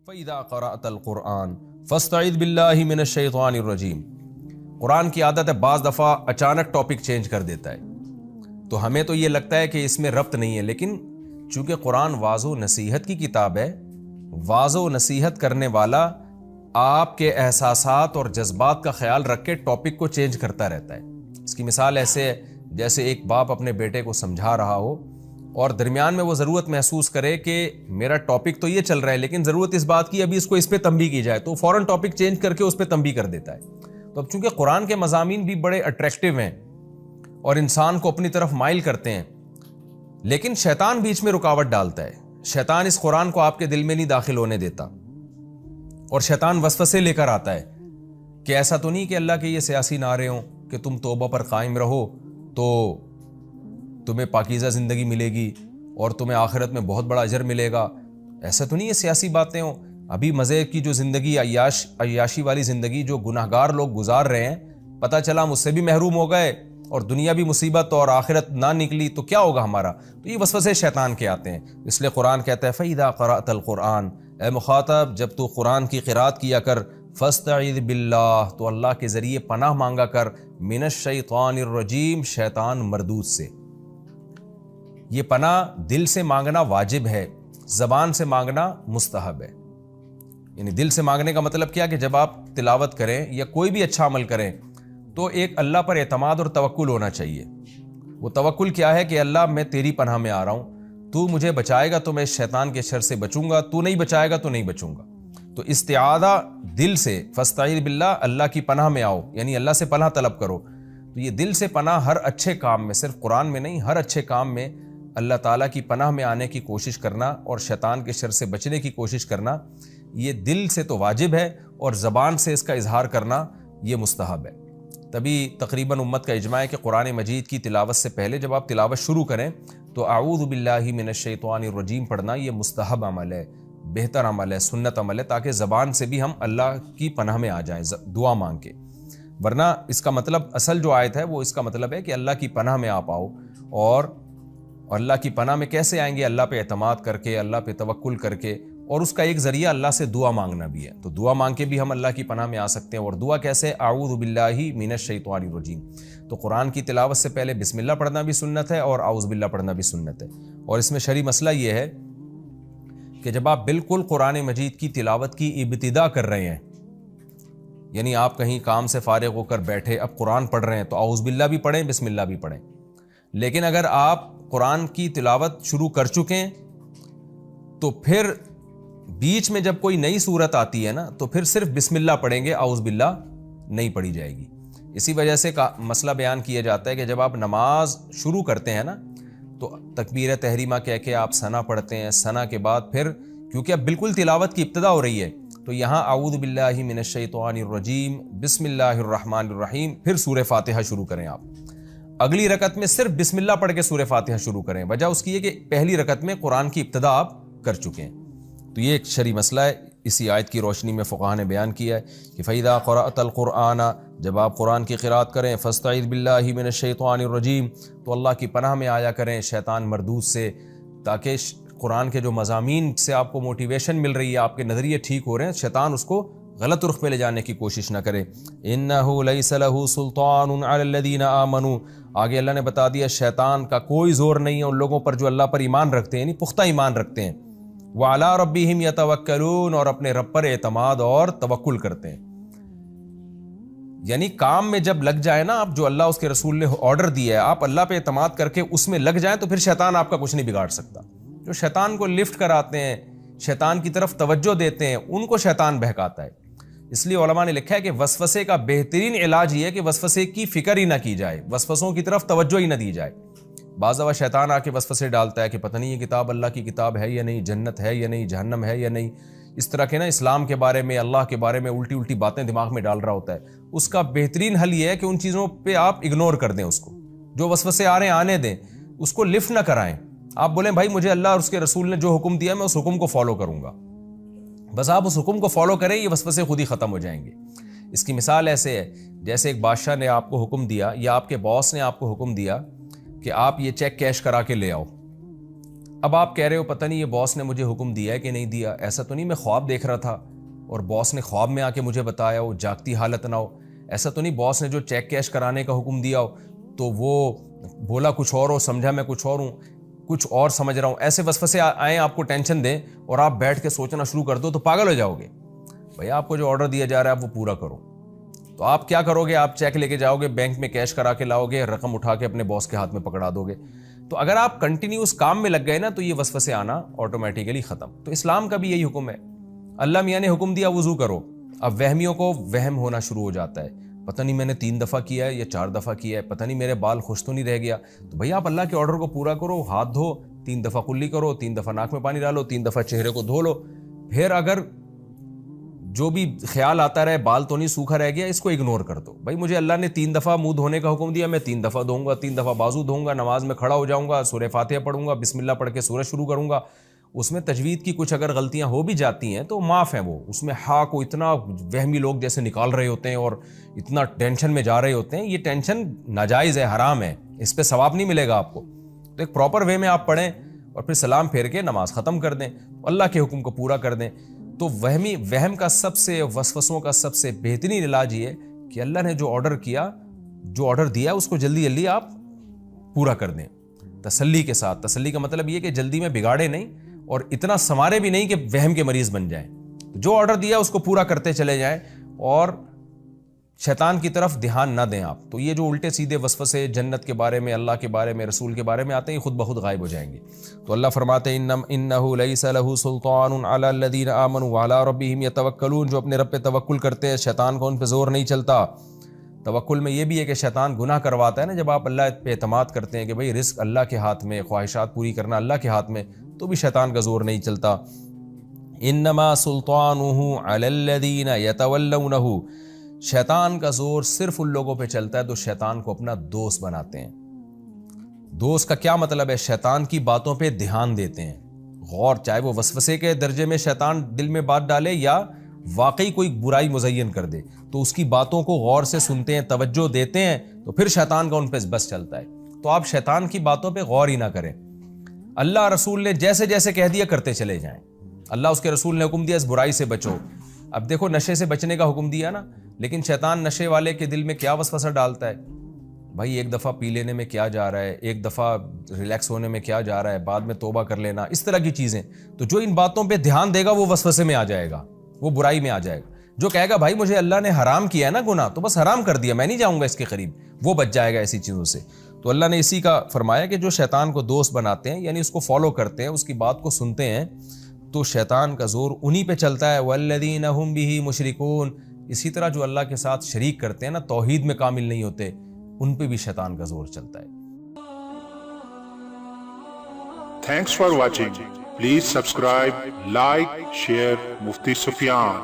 فَإِذَا قَرَأْتَ الْقُرْآنَ فَاسْتَعِذْ بِاللَّهِ مِنَ الشَّيْطَانِ الرَّجِيمِ۔ قرآن کی عادت ہے بعض دفعہ اچانک ٹاپک چینج کر دیتا ہے، تو ہمیں تو یہ لگتا ہے کہ اس میں ربط نہیں ہے، لیکن چونکہ قرآن واعظ و نصیحت کی کتاب ہے، واعظ و نصیحت کرنے والا آپ کے احساسات اور جذبات کا خیال رکھ کے ٹاپک کو چینج کرتا رہتا ہے۔ اس کی مثال ایسے ہے جیسے ایک باپ اپنے بیٹے کو سمجھا رہا ہو اور درمیان میں وہ ضرورت محسوس کرے کہ میرا ٹاپک تو یہ چل رہا ہے لیکن ضرورت اس بات کی ابھی اس کو اس پہ تنبیہ کی جائے، تو فوراً ٹاپک چینج کر کے اس پہ تنبیہ کر دیتا ہے۔ تو اب چونکہ قرآن کے مضامین بھی بڑے اٹریکٹیو ہیں اور انسان کو اپنی طرف مائل کرتے ہیں، لیکن شیطان بیچ میں رکاوٹ ڈالتا ہے۔ شیطان اس قرآن کو آپ کے دل میں نہیں داخل ہونے دیتا، اور شیطان وسوسے لے کر آتا ہے کہ ایسا تو نہیں کہ اللہ کے یہ سیاسی نعرے ہوں کہ تم توبہ پر قائم رہو تو تمہیں پاکیزہ زندگی ملے گی اور تمہیں آخرت میں بہت بڑا اجر ملے گا، ایسا تو نہیں یہ سیاسی باتیں ہوں۔ ابھی مزے کی جو زندگی، عیاشی والی زندگی جو گناہگار لوگ گزار رہے ہیں، پتہ چلا مجھ سے بھی محروم ہو گئے اور دنیا بھی مصیبت اور آخرت نہ نکلی تو کیا ہوگا ہمارا؟ تو یہ وسوسے شیطان کے آتے ہیں۔ اس لیے قرآن کہتا ہے فَإِذَا قَرَأْتَ الْقُرْآنَ، اے مخاطب جب تو قرآن کی قرات کیا کر، فَاسْتَعِذْ بِاللَّهِ، تو اللہ کے ذریعے پناہ مانگا کر، مِنَ الشَّيْطَانِ الرَّجِيمِ، شیطان مردود سے۔ یہ پناہ دل سے مانگنا واجب ہے، زبان سے مانگنا مستحب ہے۔ یعنی دل سے مانگنے کا مطلب کیا کہ جب آپ تلاوت کریں یا کوئی بھی اچھا عمل کریں تو ایک اللہ پر اعتماد اور توکل ہونا چاہیے۔ وہ توکل کیا ہے کہ اللہ میں تیری پناہ میں آ رہا ہوں، تو مجھے بچائے گا تو میں شیطان کے شر سے بچوں گا، تو نہیں بچائے گا تو نہیں بچوں گا۔ تو استعاذہ دل سے، فاستعیذ باللہ، اللہ کی پناہ میں آؤ، یعنی اللہ سے پناہ طلب کرو۔ تو یہ دل سے پناہ ہر اچھے کام میں، صرف قرآن میں نہیں، ہر اچھے کام میں اللہ تعالیٰ کی پناہ میں آنے کی کوشش کرنا اور شیطان کے شر سے بچنے کی کوشش کرنا، یہ دل سے تو واجب ہے اور زبان سے اس کا اظہار کرنا یہ مستحب ہے۔ تبھی تقریباً امت کا اجماع ہے کہ قرآن مجید کی تلاوت سے پہلے جب آپ تلاوت شروع کریں تو اعوذ باللہ من الشیطان الرجیم پڑھنا یہ مستحب عمل ہے، بہتر عمل ہے، سنت عمل ہے، تاکہ زبان سے بھی ہم اللہ کی پناہ میں آ جائیں دعا مانگ کے۔ ورنہ اس کا مطلب، اصل جو آیت ہے وہ اس کا مطلب ہے کہ اللہ کی پناہ میں آپ آؤ، اور اللہ کی پناہ میں کیسے آئیں گے؟ اللہ پہ اعتماد کر کے، اللہ پہ توکل کر کے، اور اس کا ایک ذریعہ اللہ سے دعا مانگنا بھی ہے۔ تو دعا مانگ کے بھی ہم اللہ کی پناہ میں آ سکتے ہیں۔ اور دعا کیسے؟ اعوذ باللہ من الشیطان الرجیم۔ تو قرآن کی تلاوت سے پہلے بسم اللہ پڑھنا بھی سنت ہے اور اعوذ باللہ پڑھنا بھی سنت ہے۔ اور اس میں شرعی مسئلہ یہ ہے کہ جب آپ بالکل قرآن مجید کی تلاوت کی ابتدا کر رہے ہیں، یعنی آپ کہیں کام سے فارغ ہو کر بیٹھے، اب قرآن پڑھ رہے ہیں، تو اعوذ باللہ بھی پڑھیں، بسم اللہ بھی پڑھیں۔ لیکن اگر آپ قرآن کی تلاوت شروع کر چکے ہیں تو پھر بیچ میں جب کوئی نئی صورت آتی ہے نا تو پھر صرف بسم اللہ پڑھیں گے، اعوذ باللہ نہیں پڑھی جائے گی۔ اسی وجہ سے مسئلہ بیان کیا جاتا ہے کہ جب آپ نماز شروع کرتے ہیں نا تو تکبیر تحریمہ کہہ کے آپ ثنا پڑھتے ہیں، ثنا کے بعد پھر کیونکہ اب بالکل تلاوت کی ابتدا ہو رہی ہے تو یہاں اعوذ باللہ من الشیطان الرجیم، بسم اللہ الرحمن الرحیم، پھر سورہ فاتحہ شروع کریں۔ آپ اگلی رکعت میں صرف بسم اللہ پڑھ کے سورہ فاتحہ شروع کریں، وجہ اس کی ہے کہ پہلی رکعت میں قرآن کی ابتدا آپ کر چکے ہیں۔ تو یہ ایک شرعی مسئلہ ہے، اسی آیت کی روشنی میں فقہاء نے بیان کیا ہے کہ فَإِذَا قَرَأْتَ الْقُرْآنَ، جب آپ قرآن کی قرات کریں، فَاسْتَعِذْ بِاللَّهِ مِنَ الشَّيْطَانِ الرَّجِيمِ، تو اللہ کی پناہ میں آیا کریں شیطان مردود سے، تاکہ قرآن کے جو مضامین سے آپ کو موٹیویشن مل رہی ہے، آپ کے نظریے ٹھیک ہو رہے ہیں، شیطان اس کو غلط رخ پہ لے جانے کی کوشش نہ کرے۔ إِنَّهُ لَيْسَ لَهُ سُلْطَانٌ عَلَى الَّذِينَ آمَنُوا، آگے اللہ نے بتا دیا شیطان کا کوئی زور نہیں ہے ان لوگوں پر جو اللہ پر ایمان رکھتے ہیں، یعنی پختہ ایمان رکھتے ہیں، وَعَلَىٰ رَبِّهِمْ يَتَوَكَّلُونَ، اور اپنے رب پر اعتماد اور توکل کرتے ہیں۔ یعنی کام میں جب لگ جائے نا آپ، جو اللہ اس کے رسول نے آرڈر دیا ہے، آپ اللہ پہ اعتماد کر کے اس میں لگ جائیں تو پھر شیطان آپ کا کچھ نہیں بگاڑ سکتا۔ جو شیطان کو لفٹ کراتے ہیں، شیطان کی طرف توجہ دیتے ہیں، ان کو شیطان بہکاتا ہے۔ اس لیے علماء نے لکھا ہے کہ وسوسے کا بہترین علاج یہ ہے کہ وسوسے کی فکر ہی نہ کی جائے، وسوسوں کی طرف توجہ ہی نہ دی جائے۔ بعض دفعہ شیطان آ کے وسوسے ڈالتا ہے کہ پتہ نہیں یہ کتاب اللہ کی کتاب ہے یا نہیں، جنت ہے یا نہیں، جہنم ہے یا نہیں، اس طرح کے نا اسلام کے بارے میں، اللہ کے بارے میں الٹی الٹی باتیں دماغ میں ڈال رہا ہوتا ہے۔ اس کا بہترین حل یہ ہے کہ ان چیزوں پہ آپ اگنور کر دیں، اس کو جو وسوسے آ رہے ہیں آنے دیں، اس کو لفٹ نہ کرائیں۔ آپ بولیں بھائی مجھے اللہ اور اس کے رسول نے جو حکم دیا میں اس حکم کو فالو کروں گا، بس آپ اس حکم کو فالو کریں، یہ وسوسے خود ہی ختم ہو جائیں گے۔ اس کی مثال ایسے ہے جیسے ایک بادشاہ نے آپ کو حکم دیا یا آپ کے باس نے آپ کو حکم دیا کہ آپ یہ چیک کیش کرا کے لے آؤ۔ اب آپ کہہ رہے ہو پتہ نہیں یہ باس نے مجھے حکم دیا ہے کہ نہیں دیا, ایسا تو نہیں میں خواب دیکھ رہا تھا اور باس نے خواب میں آ کے مجھے بتایا ہو, جاگتی حالت نہ ہو. ایسا تو نہیں باس نے جو چیک کیش کرانے کا حکم دیا ہو تو وہ بولا کچھ اور ہو, سمجھا میں کچھ اور ہوں, کچھ اور سمجھ رہا ہوں. ایسے وسوسے آئیں آپ کو ٹینشن دیں اور آپ بیٹھ کے سوچنا شروع کر دو تو پاگل ہو جاؤ گے. بھئی آپ کو جو آرڈر دیا جا رہا ہے آپ وہ پورا کرو. تو آپ کیا کرو گے, آپ چیک لے کے جاؤ گے, بینک میں کیش کرا کے لاؤ گے, رقم اٹھا کے اپنے باس کے ہاتھ میں پکڑا دو گے. تو اگر آپ کنٹینیوس کام میں لگ گئے نا تو یہ وسوسے آنا آٹومیٹیکلی ختم. تو اسلام کا بھی یہی حکم ہے. اللہ میاں نے حکم دیا وضو کرو, اب وہمیوں کو وہم ہونا شروع ہو جاتا ہے, پتہ نہیں میں نے 3 دفعہ کیا ہے یا 4 دفعہ کیا ہے, پتہ نہیں میرے بال خوش تو نہیں رہ گیا. تو بھئی آپ اللہ کے آرڈر کو پورا کرو, ہاتھ دھو, 3 دفعہ کلی کرو, 3 دفعہ ناک میں پانی ڈالو, 3 دفعہ چہرے کو دھو لو. پھر اگر جو بھی خیال آتا رہے بال تو نہیں سوکھا رہ گیا, اس کو اگنور کر دو. بھائی مجھے اللہ نے 3 دفعہ منہ دھونے کا حکم دیا, میں 3 دفعہ دھوں گا, 3 دفعہ بازو دھوں گا, نماز میں کھڑا ہو جاؤں گا, سورہ فاتحہ پڑھوں گا, بسم اللہ پڑھ کے سورج شروع کروں گا. اس میں تجوید کی کچھ اگر غلطیاں ہو بھی جاتی ہیں تو معاف ہیں وہ. اس میں ہا کو اتنا وہمی لوگ جیسے نکال رہے ہوتے ہیں اور اتنا ٹینشن میں جا رہے ہوتے ہیں, یہ ٹینشن ناجائز ہے, حرام ہے, اس پہ ثواب نہیں ملے گا آپ کو. تو ایک پراپر وے میں آپ پڑھیں اور پھر سلام پھیر کے نماز ختم کر دیں, اللہ کے حکم کو پورا کر دیں. تو وہم کا سب سے, وسوسوں کا سب سے بہترین علاج یہ ہے کہ اللہ نے جو آرڈر کیا, جو آرڈر دیا اس کو جلدی جلدی آپ پورا کر دیں تسلی کے ساتھ. تسلی کا مطلب یہ کہ جلدی میں بگاڑے نہیں اور اتنا سنوارے بھی نہیں کہ وہم کے مریض بن جائیں. جو آرڈر دیا اس کو پورا کرتے چلے جائیں اور شیطان کی طرف دھیان نہ دیں آپ. تو یہ جو الٹے سیدھے وسوسے جنت کے بارے میں, اللہ کے بارے میں, رسول کے بارے میں آتے ہیں, خود بخود غائب ہو جائیں گے. تو اللہ فرماتے ہیں انہ لیس لہ سلطان علی الذین آمنوا وعلی ربہم یتوکلون, جو اپنے رب پہ توکل کرتے ہیں شیطان کو ان پہ زور نہیں چلتا. توکل میں یہ بھی ہے کہ شیطان گناہ کرواتا ہے نا, جب آپ اللہ پہ اعتماد کرتے ہیں کہ بھئی رزق اللہ کے ہاتھ میں, خواہشات پوری کرنا اللہ کے ہاتھ میں, تو بھی شیطان کا زور نہیں چلتا. انما سلطانہ علی الذین یتولونہ, شیطان کا زور صرف ان لوگوں پہ چلتا ہے جو شیطان کو اپنا دوست بناتے ہیں. دوست کا کیا مطلب ہے؟ شیطان کی باتوں پہ دھیان دیتے ہیں, غور, چاہے وہ وسوسے کے درجے میں شیطان دل میں بات ڈالے یا واقعی کوئی برائی مزین کر دے, تو اس کی باتوں کو غور سے سنتے ہیں, توجہ دیتے ہیں, تو پھر شیطان کا ان پہ بس چلتا ہے. تو آپ شیطان کی باتوں پہ غور ہی نہ کریں. اللہ رسول نے جیسے جیسے کہہ دیا کرتے چلے جائیں. اللہ اس کے رسول نے حکم دیا اس برائی سے بچو. اب دیکھو نشے سے بچنے کا حکم دیا نا, لیکن شیطان نشے والے کے دل میں کیا وسوسہ ڈالتا ہے, بھائی ایک دفعہ پی لینے میں کیا جا رہا ہے, ایک دفعہ ریلیکس ہونے میں کیا جا رہا ہے, بعد میں توبہ کر لینا, اس طرح کی چیزیں. تو جو ان باتوں پہ دھیان دے گا وہ وسوسے میں آ جائے گا, وہ برائی میں آ جائے گا. جو کہے گا بھائی مجھے اللہ نے حرام کیا ہے نا گناہ, تو بس حرام کر دیا, میں نہیں جاؤں گا اس کے قریب, وہ بچ جائے گا ایسی چیزوں سے. تو اللہ نے اسی کا فرمایا کہ جو شیطان کو دوست بناتے ہیں, یعنی اس کو فالو کرتے ہیں, اس کی بات کو سنتے ہیں, تو شیطان کا زور انہی پہ چلتا ہے. والذین هم به مشرکون, اسی طرح جو اللہ کے ساتھ شریک کرتے ہیں نا, توحید میں کامل نہیں ہوتے, ان پہ بھی شیطان کا زور چلتا ہے. Thanks for watching. Please subscribe, like, share Mufti Sufyan.